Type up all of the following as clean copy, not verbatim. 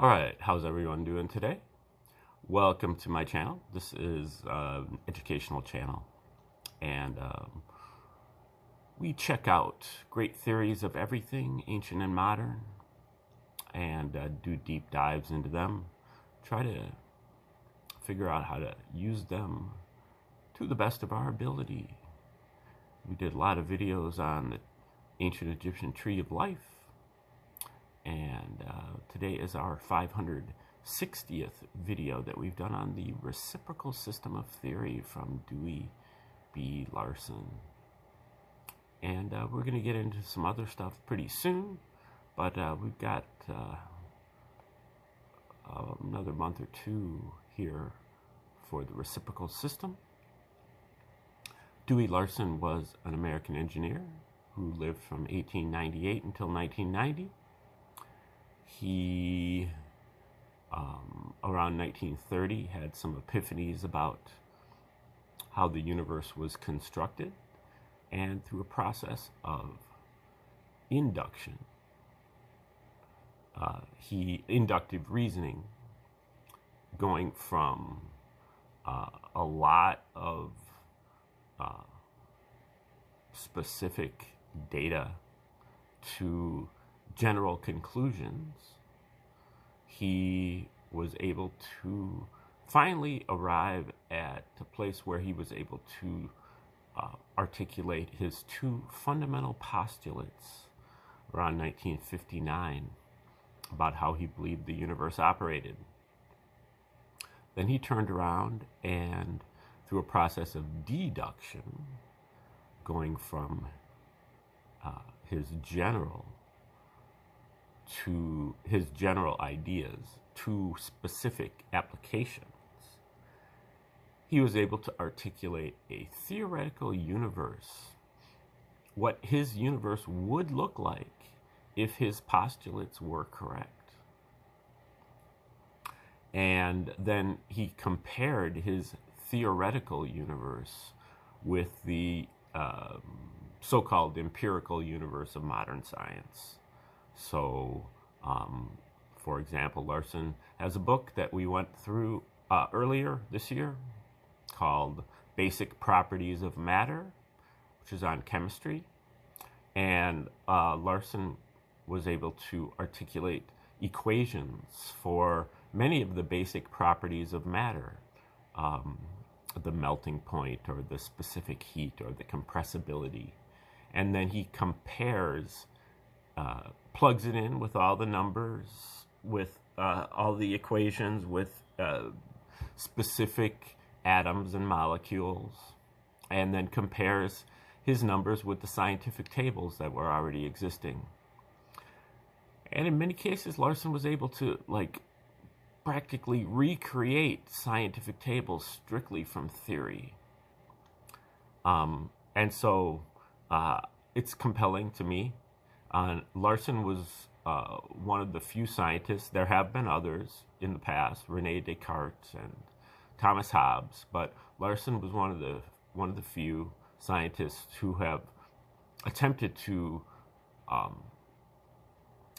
All right, how's everyone doing today? Welcome to my channel. This is an educational channel, and we check out great theories of everything, ancient and modern, and do deep dives into them. Try to figure out how to use them to the best of our ability. We did a lot of videos on the ancient Egyptian tree of life, and today is our 560th video that we've done on the reciprocal system of theory from Dewey B. Larson. And we're going to get into some other stuff pretty soon, but we've got another month or two here for the reciprocal system. Dewey Larson was an American engineer who lived from 1898 until 1990. He, around 1930, had some epiphanies about how the universe was constructed, and through a process of induction, inductive reasoning, going from a lot of specific data to general conclusions, he was able to finally arrive at a place where he was able to articulate his two fundamental postulates around 1959 about how he believed the universe operated. Then he turned around and, through a process of deduction, going from his general ideas to specific applications, he was able to articulate a theoretical universe, what his universe would look like if his postulates were correct. And then he compared his theoretical universe with the so-called empirical universe of modern science. So, for example, Larson has a book that we went through earlier this year called Basic Properties of Matter, which is on chemistry. And Larson was able to articulate equations for many of the basic properties of matter, the melting point or the specific heat or the compressibility. And then he compares, plugs it in with all the numbers, with all the equations, with specific atoms and molecules, and then compares his numbers with the scientific tables that were already existing. And in many cases, Larson was able to practically recreate scientific tables strictly from theory. And so it's compelling to me. Larson was one of the few scientists. There have been others in the past, Rene Descartes and Thomas Hobbes, but Larson was one of the few scientists who have attempted to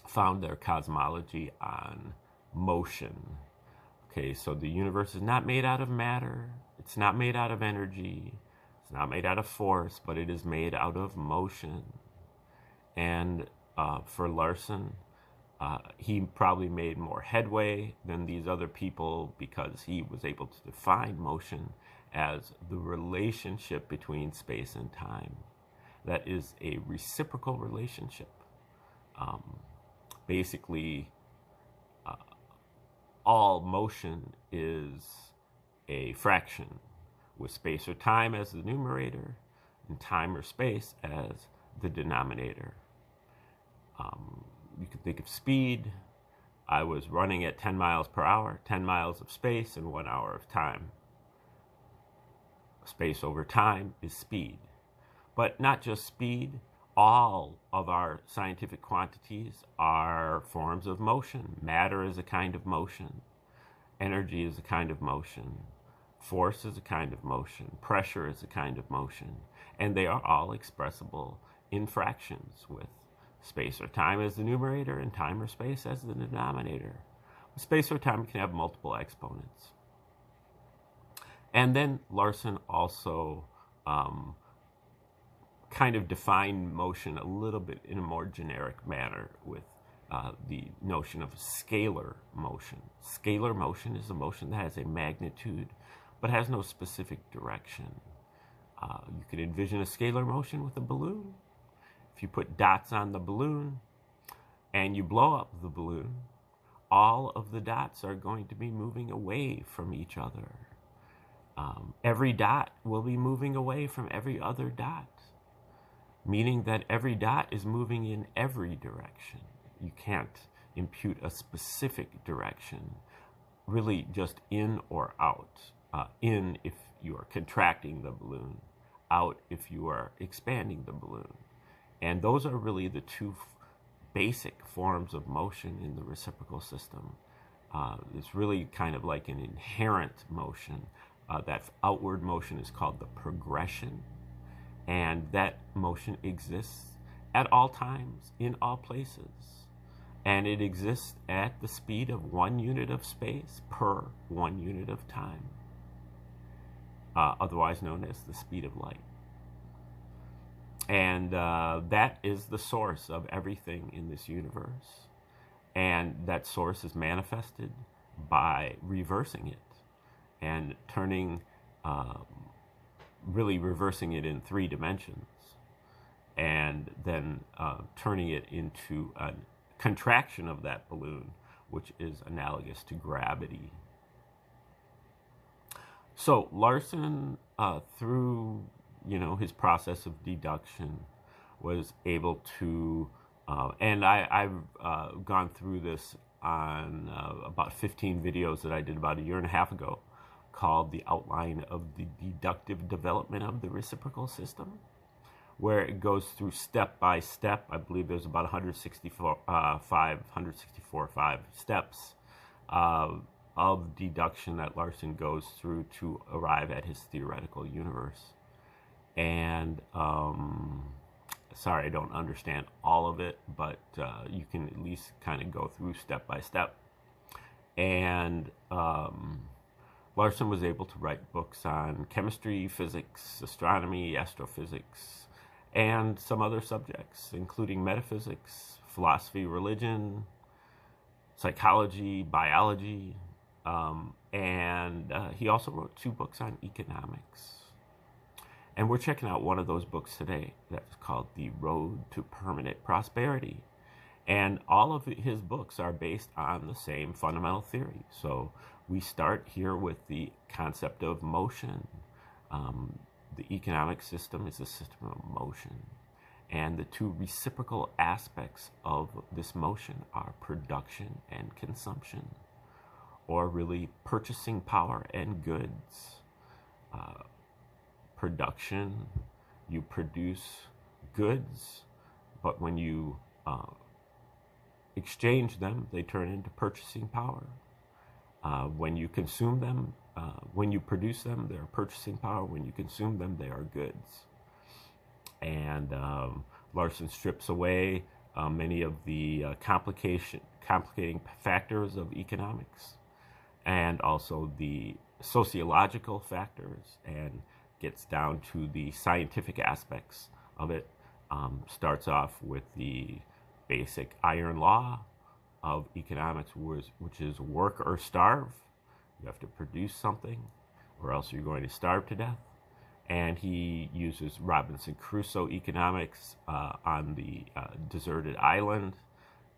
found their cosmology on motion. Okay, so the universe is not made out of matter, it's not made out of energy, it's not made out of force, but it is made out of motion. And for Larson, he probably made more headway than these other people because he was able to define motion as the relationship between space and time. That is a reciprocal relationship. Basically, all motion is a fraction, with space or time as the numerator and time or space as the denominator. You can think of speed. I was running at 10 miles per hour, 10 miles of space and 1 hour of time. Space over time is speed. But not just speed. All of our scientific quantities are forms of motion. Matter is a kind of motion. Energy is a kind of motion. Force is a kind of motion. Pressure is a kind of motion. And they are all expressible in fractions with space or time as the numerator and time or space as the denominator. Space or time can have multiple exponents. And then Larson also kind of defined motion a little bit in a more generic manner with the notion of scalar motion. Scalar motion is a motion that has a magnitude but has no specific direction. You could envision a scalar motion with a balloon. If you put dots on the balloon and you blow up the balloon, all of the dots are going to be moving away from each other. Every dot will be moving away from every other dot, meaning that every dot is moving in every direction. You can't impute a specific direction, really just in or out. In if you are contracting the balloon, out if you are expanding the balloon. And those are really the two basic forms of motion in the reciprocal system. It's really kind of like an inherent motion. That outward motion is called the progression, and that motion exists at all times, in all places, and it exists at the speed of 1 unit of space per 1 unit of time, otherwise known as the speed of light. And that is the source of everything in this universe, and that source is manifested by reversing it and turning, really reversing it in 3 dimensions, and then turning it into a contraction of that balloon, which is analogous to gravity. So Larson, through his process of deduction, was able to, and I've gone through this on about 15 videos that I did about 1.5 years ago, called The Outline of the Deductive Development of the Reciprocal System, where it goes through step by step. I believe there's about 164 steps of deduction that Larson goes through to arrive at his theoretical universe. And sorry, I don't understand all of it, but you can at least kind of go through step by step. And Larson was able to write books on chemistry, physics, astronomy, astrophysics, and some other subjects, including metaphysics, philosophy, religion, psychology, biology, and he also wrote 2 books on economics. And we're checking out one of those books today that's called The Road to Permanent Prosperity. And all of his books are based on the same fundamental theory. So we start here with the concept of motion. The economic system is a system of motion. And the 2 reciprocal aspects of this motion are production and consumption, or really purchasing power and goods. Production, you produce goods, but when you exchange them, they turn into purchasing power. When you consume them, when you produce them, they're purchasing power. When you consume them, they are goods. And Larson strips away many of the complicating factors of economics, and also the sociological factors, and gets down to the scientific aspects of it. Starts off with the basic iron law of economics, which is work or starve. You have to produce something, or else you're going to starve to death. And he uses Robinson Crusoe economics on the deserted island,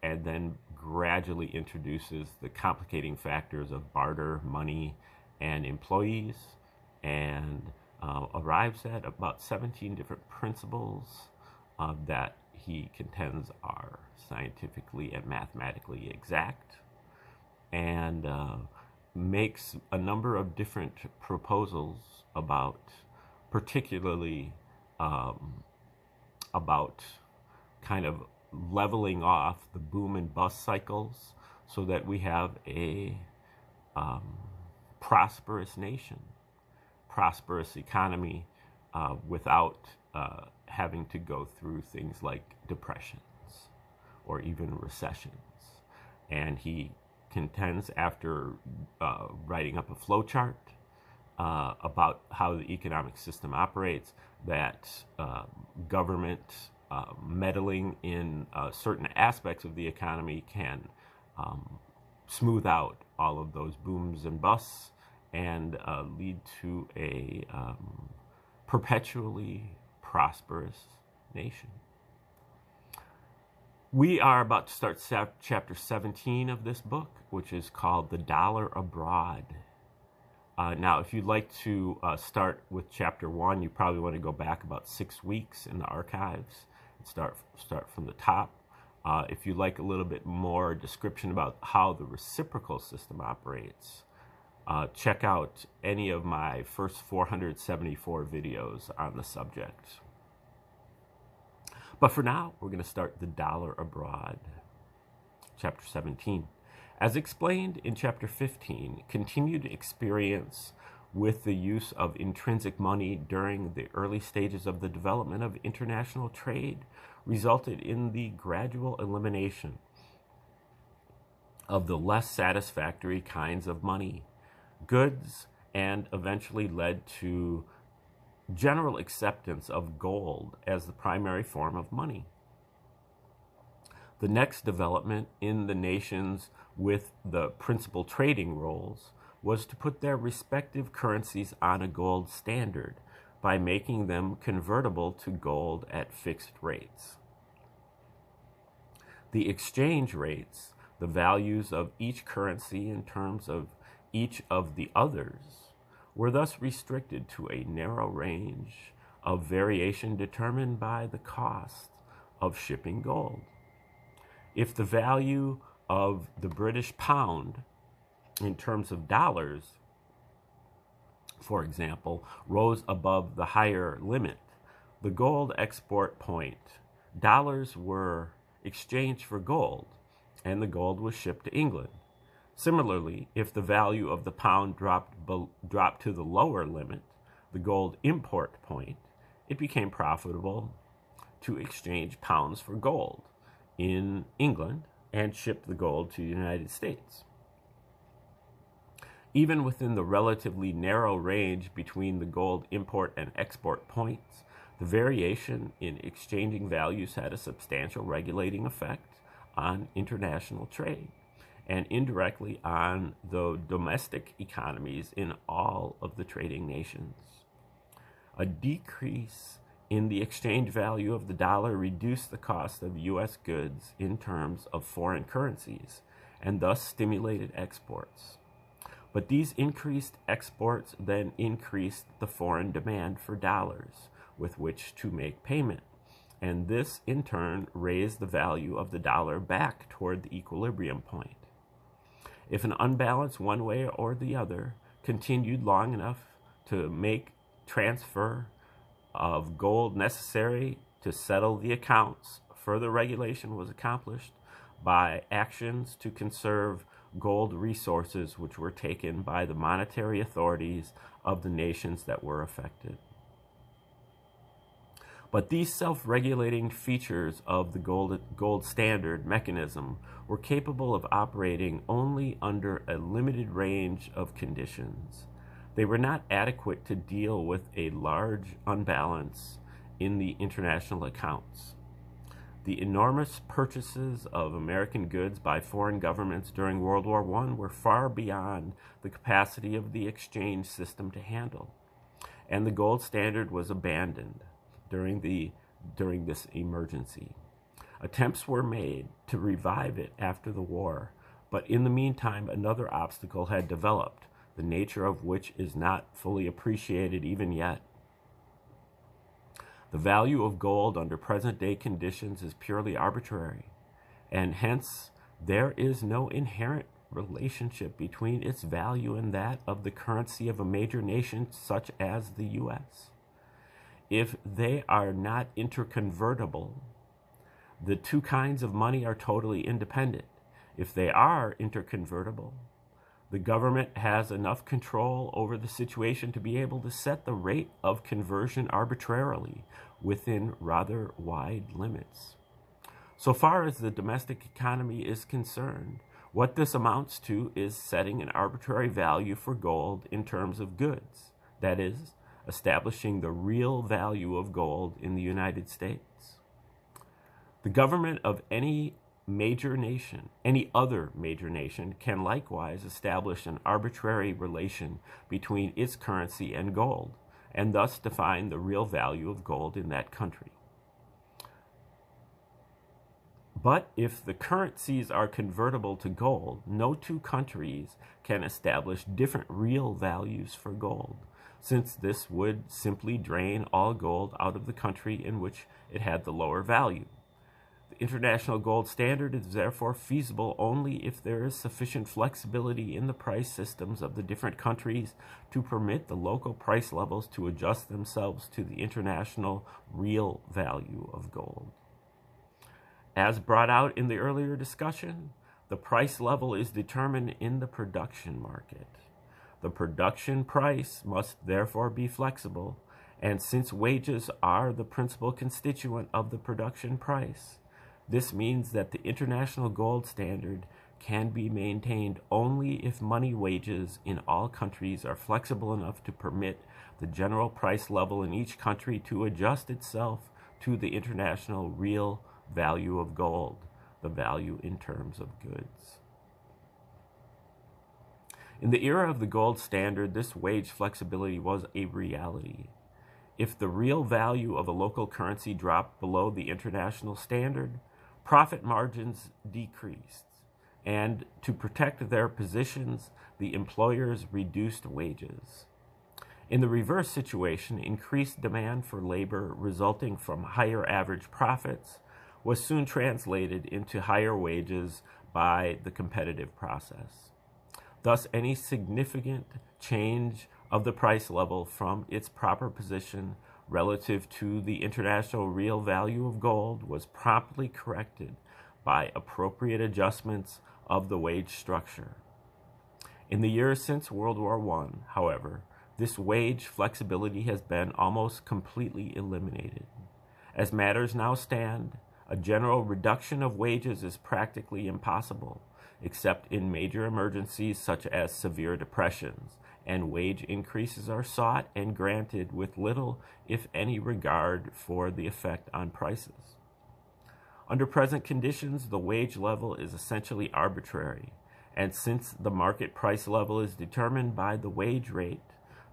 and then gradually introduces the complicating factors of barter, money, and employees, and arrives at about 17 different principles that he contends are scientifically and mathematically exact, and makes a number of different proposals about, particularly about kind of leveling off the boom and bust cycles, so that we have a prosperous nation, prosperous economy, without having to go through things like depressions or even recessions. And he contends, after writing up a flowchart about how the economic system operates, that government meddling in certain aspects of the economy can smooth out all of those booms and busts and lead to a perpetually prosperous nation. We are about to start chapter 17 of this book, which is called The Dollar Abroad. Now, if you'd like to start with chapter 1, you probably want to go back about 6 weeks in the archives and start from the top. If you'd like a little bit more description about how the reciprocal system operates, check out any of my first 474 videos on the subject. But for now, we're going to start The Dollar Abroad, chapter 17. As explained in chapter 15, continued experience with the use of intrinsic money during the early stages of the development of international trade resulted in the gradual elimination of the less satisfactory kinds of money, goods, and eventually led to general acceptance of gold as the primary form of money. The next development in the nations with the principal trading roles was to put their respective currencies on a gold standard by making them convertible to gold at fixed rates. The exchange rates, the values of each currency in terms of each of the others, were thus restricted to a narrow range of variation determined by the cost of shipping gold. If the value of the British pound in terms of dollars, for example, rose above the higher limit, the gold export point, dollars were exchanged for gold, and the gold was shipped to England. Similarly, if the value of the pound dropped to the lower limit, the gold import point, it became profitable to exchange pounds for gold in England and ship the gold to the United States. Even within the relatively narrow range between the gold import and export points, the variation in exchanging values had a substantial regulating effect on international trade and indirectly on the domestic economies in all of the trading nations. A decrease in the exchange value of the dollar reduced the cost of U.S. goods in terms of foreign currencies and thus stimulated exports. But these increased exports then increased the foreign demand for dollars with which to make payment, and this in turn raised the value of the dollar back toward the equilibrium point. If an unbalance one way or the other continued long enough to make transfer of gold necessary to settle the accounts, further regulation was accomplished by actions to conserve gold resources which were taken by the monetary authorities of the nations that were affected. But these self-regulating features of the gold standard mechanism were capable of operating only under a limited range of conditions. They were not adequate to deal with a large unbalance in the international accounts. The enormous purchases of American goods by foreign governments during World War I were far beyond the capacity of the exchange system to handle, and the gold standard was abandoned during this emergency. Attempts were made to revive it after the war, but in the meantime another obstacle had developed, the nature of which is not fully appreciated even yet. The value of gold under present-day conditions is purely arbitrary, and hence there is no inherent relationship between its value and that of the currency of a major nation such as the U.S. If they are not interconvertible, the two kinds of money are totally independent. If they are interconvertible, the government has enough control over the situation to be able to set the rate of conversion arbitrarily within rather wide limits. So far as the domestic economy is concerned, What this amounts to is setting an arbitrary value for gold in terms of goods, that is, establishing the real value of gold in the United States. The government of any other major nation, can likewise establish an arbitrary relation between its currency and gold, and thus define the real value of gold in that country. But if the currencies are convertible to gold, no two countries can establish different real values for gold, since this would simply drain all gold out of the country in which it had the lower value. The international gold standard is therefore feasible only if there is sufficient flexibility in the price systems of the different countries to permit the local price levels to adjust themselves to the international real value of gold. As brought out in the earlier discussion, the price level is determined in the production market. The production price must therefore be flexible, and since wages are the principal constituent of the production price, this means that the international gold standard can be maintained only if money wages in all countries are flexible enough to permit the general price level in each country to adjust itself to the international real value of gold, the value in terms of goods. In the era of the gold standard, this wage flexibility was a reality. If the real value of a local currency dropped below the international standard, profit margins decreased, and to protect their positions, the employers reduced wages. In the reverse situation, increased demand for labor resulting from higher average profits was soon translated into higher wages by the competitive process. Thus, any significant change of the price level from its proper position relative to the international real value of gold was promptly corrected by appropriate adjustments of the wage structure. In the years since World War I, however, this wage flexibility has been almost completely eliminated. As matters now stand, a general reduction of wages is practically impossible, except in major emergencies such as severe depressions, and wage increases are sought and granted with little, if any, regard for the effect on prices. Under present conditions, the wage level is essentially arbitrary, and since the market price level is determined by the wage rate,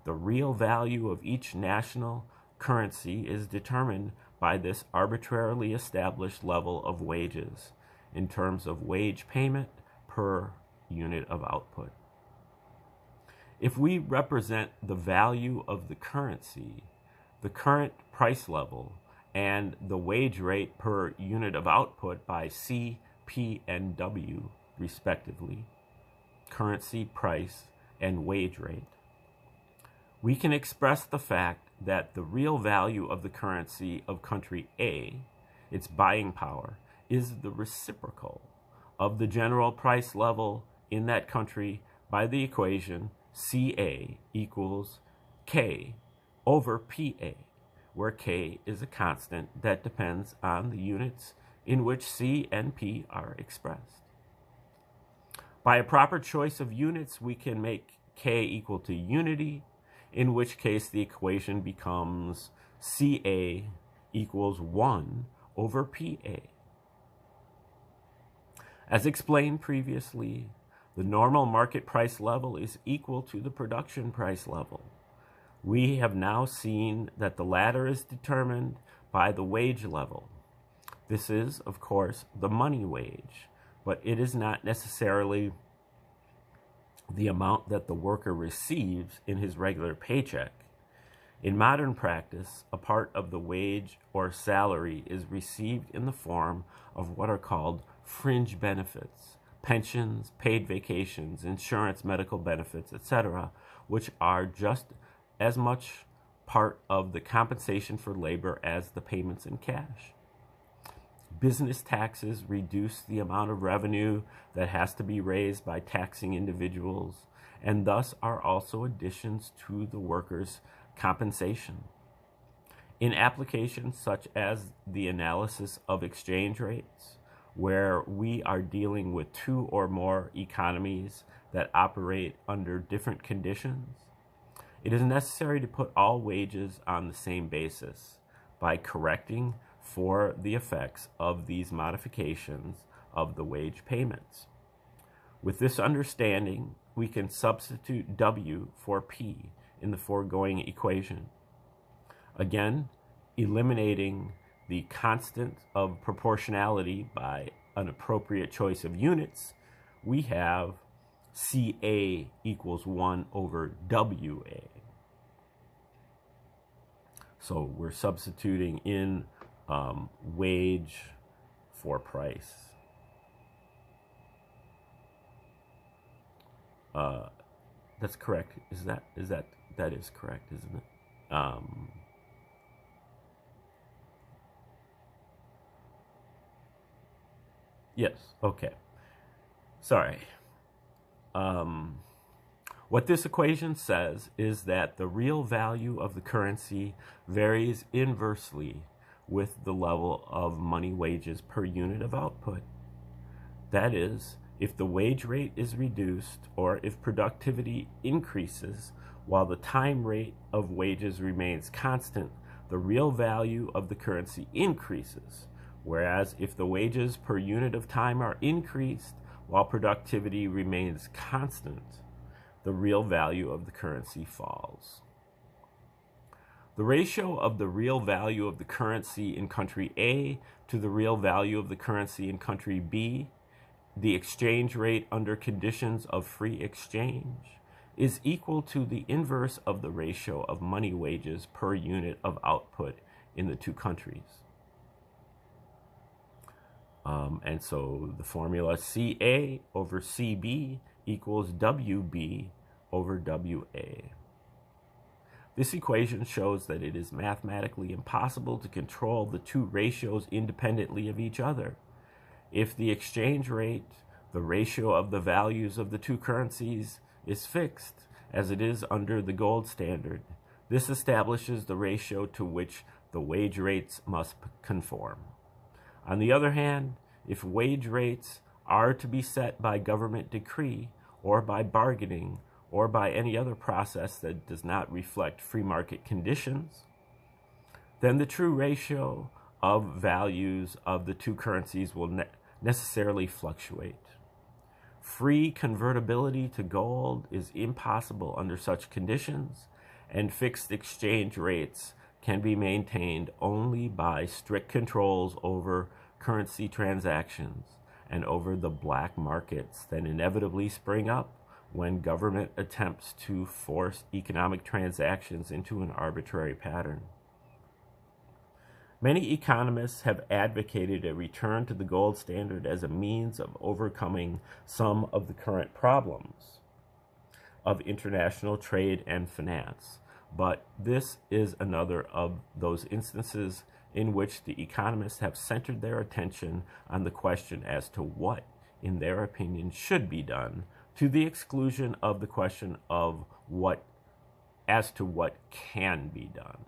the real value of each national currency is determined by this arbitrarily established level of wages in terms of wage payment per unit of output. If we represent the value of the currency, the current price level, and the wage rate per unit of output by C, P, and W, respectively, currency, price, and wage rate, we can express the fact that the real value of the currency of country A, its buying power, is the reciprocal of the general price level in that country by the equation CA equals K over PA, where K is a constant that depends on the units in which C and P are expressed. By a proper choice of units, we can make K equal to unity, in which case the equation becomes CA equals 1 over PA. As explained previously, the normal market price level is equal to the production price level. We have now seen that the latter is determined by the wage level. This is, of course, the money wage, but it is not necessarily the amount that the worker receives in his regular paycheck. In modern practice, a part of the wage or salary is received in the form of what are called fringe benefits, pensions, paid vacations, insurance, medical benefits, etc., which are just as much part of the compensation for labor as the payments in cash. Business taxes reduce the amount of revenue that has to be raised by taxing individuals, and thus are also additions to the workers' compensation. In applications such as the analysis of exchange rates, where we are dealing with two or more economies that operate under different conditions, it is necessary to put all wages on the same basis by correcting for the effects of these modifications of the wage payments. With this understanding, we can substitute W for P in the foregoing equation. Again, eliminating the constant of proportionality by an appropriate choice of units, we have CA equals 1 over WA. So we're substituting in wage for price. That's correct. That is correct, isn't it? Yes. Okay. Sorry. What this equation says is that the real value of the currency varies inversely with the level of money wages per unit of output. That is, if the wage rate is reduced or if productivity increases while the time rate of wages remains constant, the real value of the currency increases. Whereas if the wages per unit of time are increased while productivity remains constant, the real value of the currency falls. The ratio of the real value of the currency in country A to the real value of the currency in country B, the exchange rate under conditions of free exchange, is equal to the inverse of the ratio of money wages per unit of output in the two countries. And so the formula CA over CB equals WB over WA. This equation shows that it is mathematically impossible to control the two ratios independently of each other. If the exchange rate, the ratio of the values of the two currencies, is fixed, as it is under the gold standard, this establishes the ratio to which the wage rates must conform. On the other hand, if wage rates are to be set by government decree or by bargaining or by any other process that does not reflect free market conditions, then the true ratio of values of the two currencies will necessarily fluctuate. Free convertibility to gold is impossible under such conditions, and fixed exchange rates can be maintained only by strict controls over currency transactions and over the black markets that inevitably spring up when government attempts to force economic transactions into an arbitrary pattern. Many economists have advocated a return to the gold standard as a means of overcoming some of the current problems of international trade and finance. But this is another of those instances in which the economists have centered their attention on the question as to what, in their opinion, should be done, to the exclusion of the question of what can be done.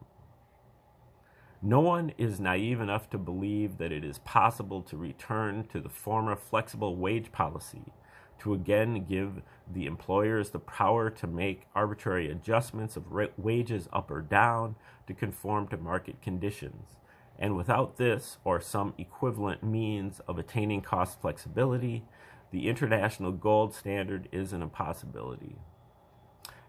No one is naive enough to believe that it is possible to return to the former flexible wage policy, to again give the employers the power to make arbitrary adjustments of wages up or down to conform to market conditions. And without this, or some equivalent means of attaining cost flexibility, the international gold standard is an impossibility.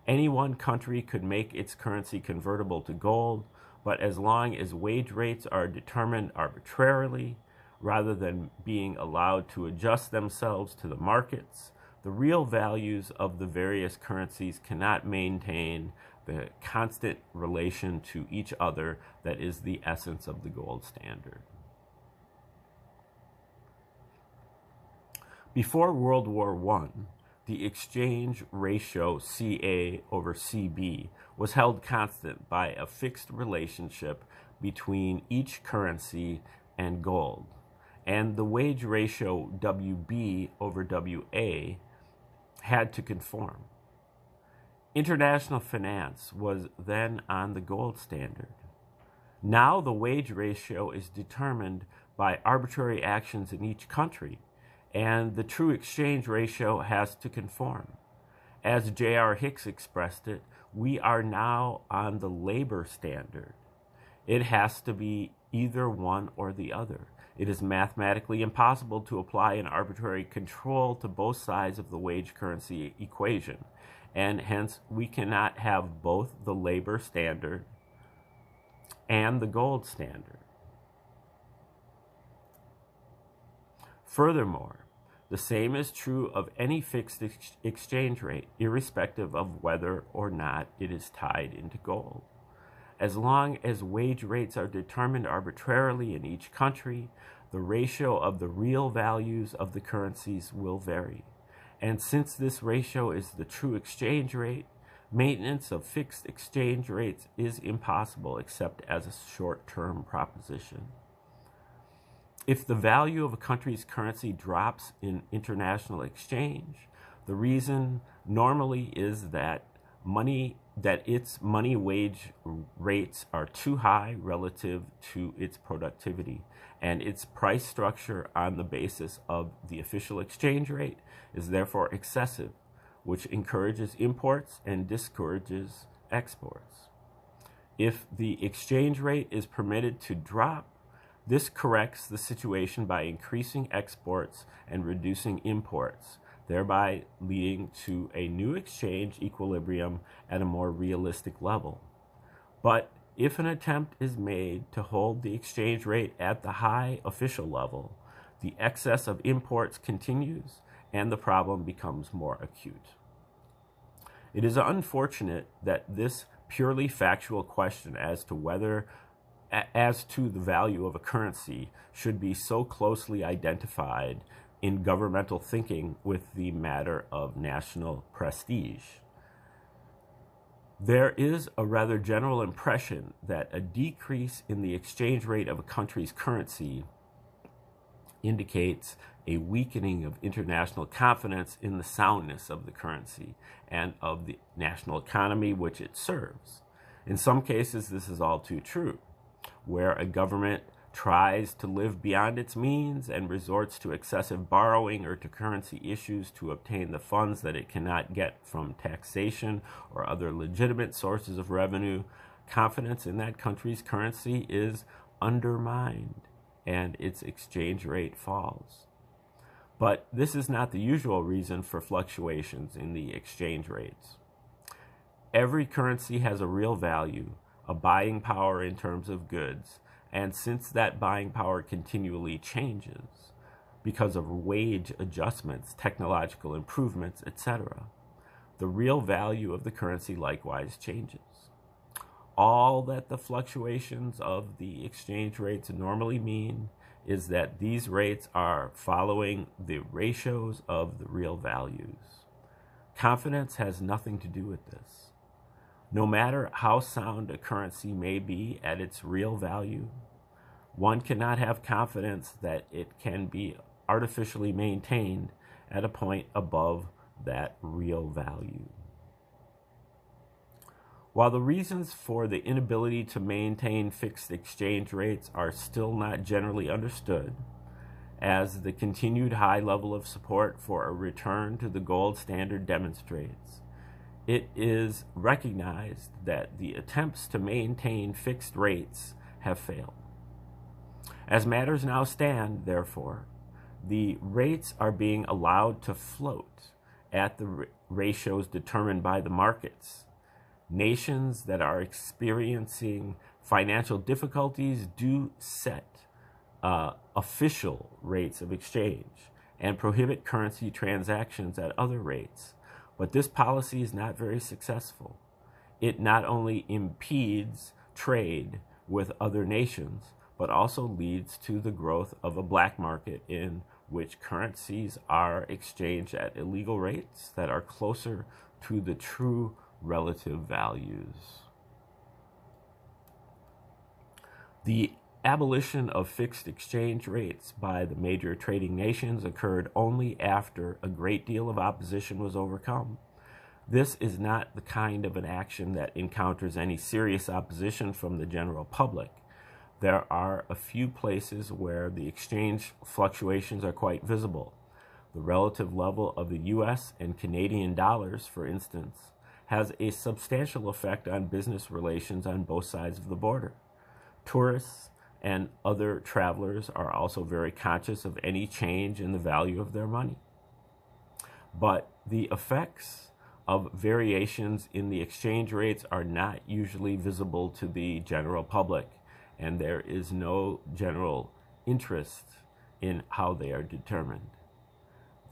Any one country could make its currency convertible to gold, but as long as wage rates are determined arbitrarily, rather than being allowed to adjust themselves to the markets, the real values of the various currencies cannot maintain the constant relation to each other that is the essence of the gold standard. Before World War I, the exchange ratio CA over CB was held constant by a fixed relationship between each currency and gold, and the wage ratio WB over WA had to conform. International finance was then on the gold standard. Now the wage ratio is determined by arbitrary actions in each country, and the true exchange ratio has to conform. As J.R. Hicks expressed it, we are now on the labor standard. It has to be either one or the other. It is mathematically impossible to apply an arbitrary control to both sides of the wage currency equation, and hence we cannot have both the labor standard and the gold standard. Furthermore, the same is true of any fixed exchange rate, irrespective of whether or not it is tied into gold. As long as wage rates are determined arbitrarily in each country, the ratio of the real values of the currencies will vary. And since this ratio is the true exchange rate, maintenance of fixed exchange rates is impossible except as a short-term proposition. If the value of a country's currency drops in international exchange, the reason normally is that its money wage rates are too high relative to its productivity, and its price structure on the basis of the official exchange rate is therefore excessive, which encourages imports and discourages exports. If the exchange rate is permitted to drop, this corrects the situation by increasing exports and reducing imports, thereby leading to a new exchange equilibrium at a more realistic level. But if an attempt is made to hold the exchange rate at the high official level, the excess of imports continues and the problem becomes more acute. It is unfortunate that this purely factual question as to the value of a currency should be so closely identified in governmental thinking with the matter of national prestige. There is a rather general impression that a decrease in the exchange rate of a country's currency indicates a weakening of international confidence in the soundness of the currency and of the national economy which it serves. In some cases, this is all too true, where a government tries to live beyond its means and resorts to excessive borrowing or to currency issues to obtain the funds that it cannot get from taxation or other legitimate sources of revenue, confidence in that country's currency is undermined and its exchange rate falls. But this is not the usual reason for fluctuations in the exchange rates. Every currency has a real value, a buying power in terms of goods, and since that buying power continually changes because of wage adjustments, technological improvements, etc., the real value of the currency likewise changes. All that the fluctuations of the exchange rates normally mean is that these rates are following the ratios of the real values. Confidence has nothing to do with this. No matter how sound a currency may be at its real value, one cannot have confidence that it can be artificially maintained at a point above that real value. While the reasons for the inability to maintain fixed exchange rates are still not generally understood, as the continued high level of support for a return to the gold standard demonstrates, it is recognized that the attempts to maintain fixed rates have failed. As matters now stand, therefore, the rates are being allowed to float at the ratios determined by the markets. Nations that are experiencing financial difficulties do set official rates of exchange and prohibit currency transactions at other rates. But this policy is not very successful. It not only impedes trade with other nations, but also leads to the growth of a black market in which currencies are exchanged at illegal rates that are closer to the true relative values. The abolition of fixed exchange rates by the major trading nations occurred only after a great deal of opposition was overcome. This is not the kind of an action that encounters any serious opposition from the general public. there are a few places where the exchange fluctuations are quite visible. The relative level of the US and Canadian dollars, for instance, has a substantial effect on business relations on both sides of the border. Tourists and other travelers are also very conscious of any change in the value of their money. But the effects of variations in the exchange rates are not usually visible to the general public, and there is no general interest in how they are determined.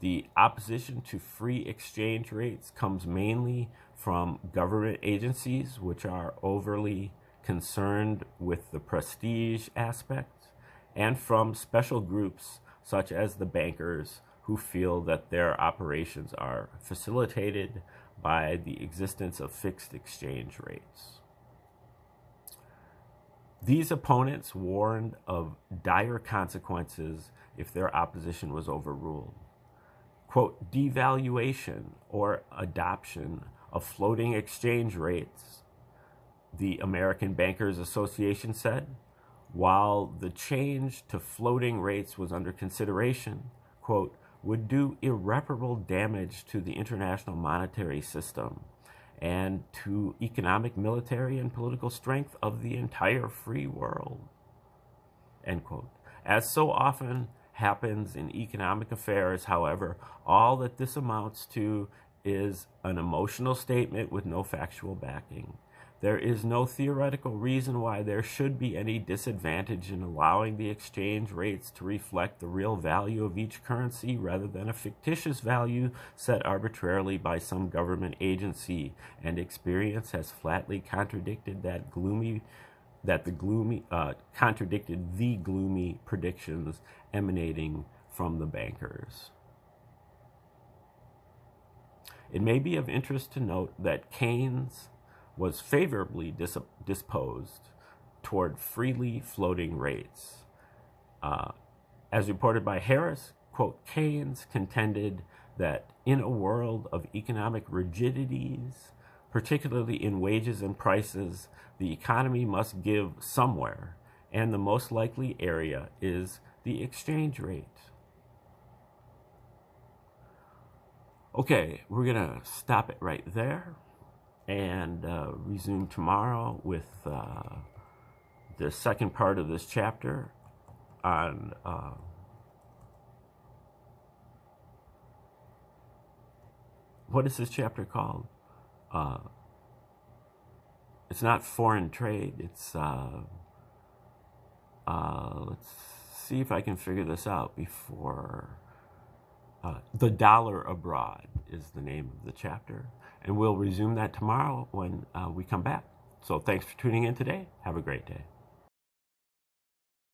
The opposition to free exchange rates comes mainly from government agencies, which are overly concerned with the prestige aspect, and from special groups such as the bankers who feel that their operations are facilitated by the existence of fixed exchange rates. These opponents warned of dire consequences if their opposition was overruled. Quote, devaluation or adoption of floating exchange rates, the American Bankers Association said, while the change to floating rates was under consideration, quote, would do irreparable damage to the international monetary system and to economic, military, and political strength of the entire free world, end quote. As so often happens in economic affairs, however, all that this amounts to is an emotional statement with no factual backing. There is no theoretical reason why there should be any disadvantage in allowing the exchange rates to reflect the real value of each currency rather than a fictitious value set arbitrarily by some government agency, and experience has flatly contradicted the gloomy predictions emanating from the bankers. It may be of interest to note that Keynes was favorably disposed toward freely floating rates. As reported by Harris, quote, Keynes contended that in a world of economic rigidities, particularly in wages and prices, the economy must give somewhere, and the most likely area is the exchange rate. Okay, we're going to stop it right there and resume tomorrow with the second part of this chapter on what is this chapter called? It's not foreign trade. It's let's see if I can figure this out before. The Dollar Abroad is the name of the chapter, and we'll resume that tomorrow when we come back. So thanks for tuning in today. Have a great day.